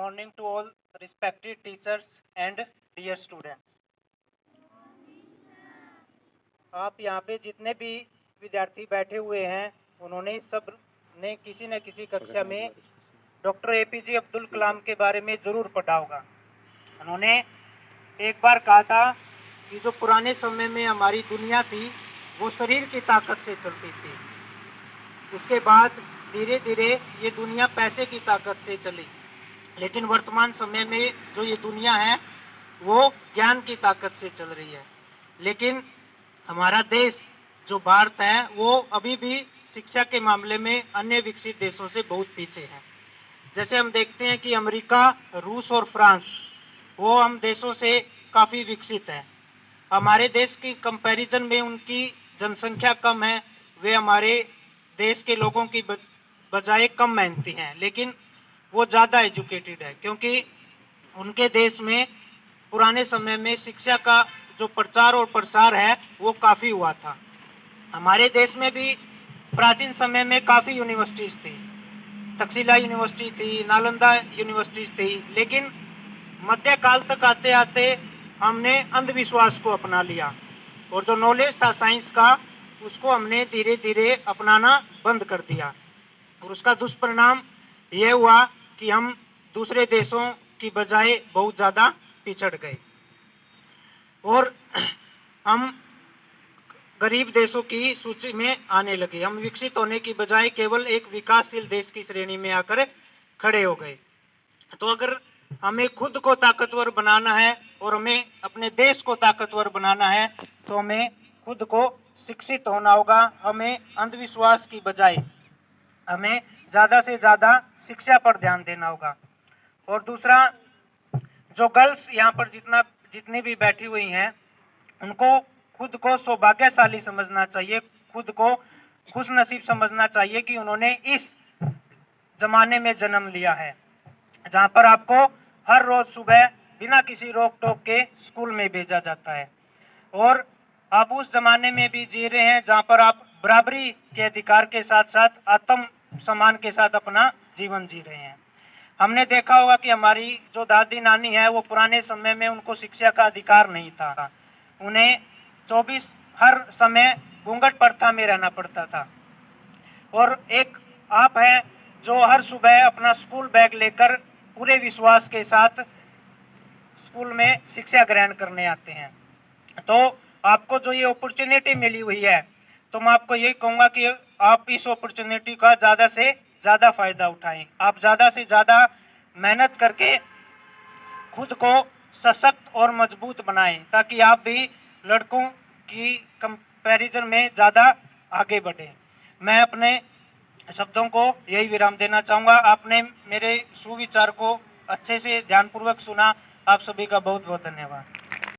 morning to all respected teachers and dear students. आप यहाँ पे जितने भी विद्यार्थी बैठे हुए हैं उन्होंने सब ने किसी न किसी कक्षा में डॉक्टर एपीजे अब्दुल कलाम के बारे में ज़रूर पढ़ा होगा। उन्होंने एक बार कहा था कि जो पुराने समय में हमारी दुनिया थी वो शरीर की ताकत से चलती थी, उसके बाद धीरे धीरे ये दुनिया पैसे की ताकत से चली, लेकिन वर्तमान समय में जो ये दुनिया है वो ज्ञान की ताकत से चल रही है। लेकिन हमारा देश जो भारत है वो अभी भी शिक्षा के मामले में अन्य विकसित देशों से बहुत पीछे है। जैसे हम देखते हैं कि अमेरिका, रूस और फ्रांस वो हम देशों से काफ़ी विकसित है। हमारे देश की कंपैरिजन में उनकी जनसंख्या कम है, वे हमारे देश के लोगों की बजाय कम मेहनती हैं, लेकिन वो ज़्यादा एजुकेटेड है क्योंकि उनके देश में पुराने समय में शिक्षा का जो प्रचार और प्रसार है वो काफ़ी हुआ था। हमारे देश में भी प्राचीन समय में काफ़ी यूनिवर्सिटीज़ थी, तक्षशिला यूनिवर्सिटी थी, नालंदा यूनिवर्सिटीज़ थी, लेकिन मध्यकाल तक आते आते हमने अंधविश्वास को अपना लिया और जो नॉलेज था साइंस का उसको हमने धीरे धीरे अपनाना बंद कर दिया और उसका दुष्परिणाम ये हुआ कि हम दूसरे देशों की बजाय बहुत ज़्यादा पिछड़ गए और हम गरीब देशों की सूची में आने लगे। हम विकसित होने की बजाय केवल एक विकासशील देश की श्रेणी में आकर खड़े हो गए। तो अगर हमें खुद को ताकतवर बनाना है और हमें अपने देश को ताकतवर बनाना है तो हमें खुद को शिक्षित होना होगा। हमें अंधविश्वास की बजाय हमें ज़्यादा से ज़्यादा शिक्षा पर ध्यान देना होगा। और दूसरा, जो गर्ल्स यहाँ पर जितनी भी बैठी हुई हैं उनको खुद को सौभाग्यशाली समझना चाहिए, खुद को खुशनसीब समझना चाहिए कि उन्होंने इस ज़माने में जन्म लिया है जहाँ पर आपको हर रोज़ सुबह बिना किसी रोक टोक के स्कूल में भेजा जाता है और आप उस ज़माने में भी जी रहे हैं जहाँ पर आप बराबरी के अधिकार के साथ साथ आत्म सम्मान के साथ अपना जीवन जी रहे हैं। हमने देखा होगा कि हमारी जो दादी नानी है वो पुराने समय में उनको शिक्षा का अधिकार नहीं था, उन्हें 24 हर समय घूंघट प्रथा में रहना पड़ता था। और एक आप है जो हर सुबह अपना स्कूल बैग लेकर पूरे विश्वास के साथ स्कूल में शिक्षा ग्रहण करने आते हैं। तो आपको जो ये अपॉर्चुनिटी मिली हुई है तो मैं आपको यही कहूँगा कि आप इस अपॉर्चुनिटी का ज़्यादा से ज़्यादा फ़ायदा उठाएं। आप ज़्यादा से ज़्यादा मेहनत करके खुद को सशक्त और मजबूत बनाएं ताकि आप भी लड़कों की कंपैरिजन में ज़्यादा आगे बढ़ें। मैं अपने शब्दों को यही विराम देना चाहूँगा। आपने मेरे सुविचार को अच्छे से ध्यानपूर्वक सुना। आप सभी का बहुत बहुत धन्यवाद।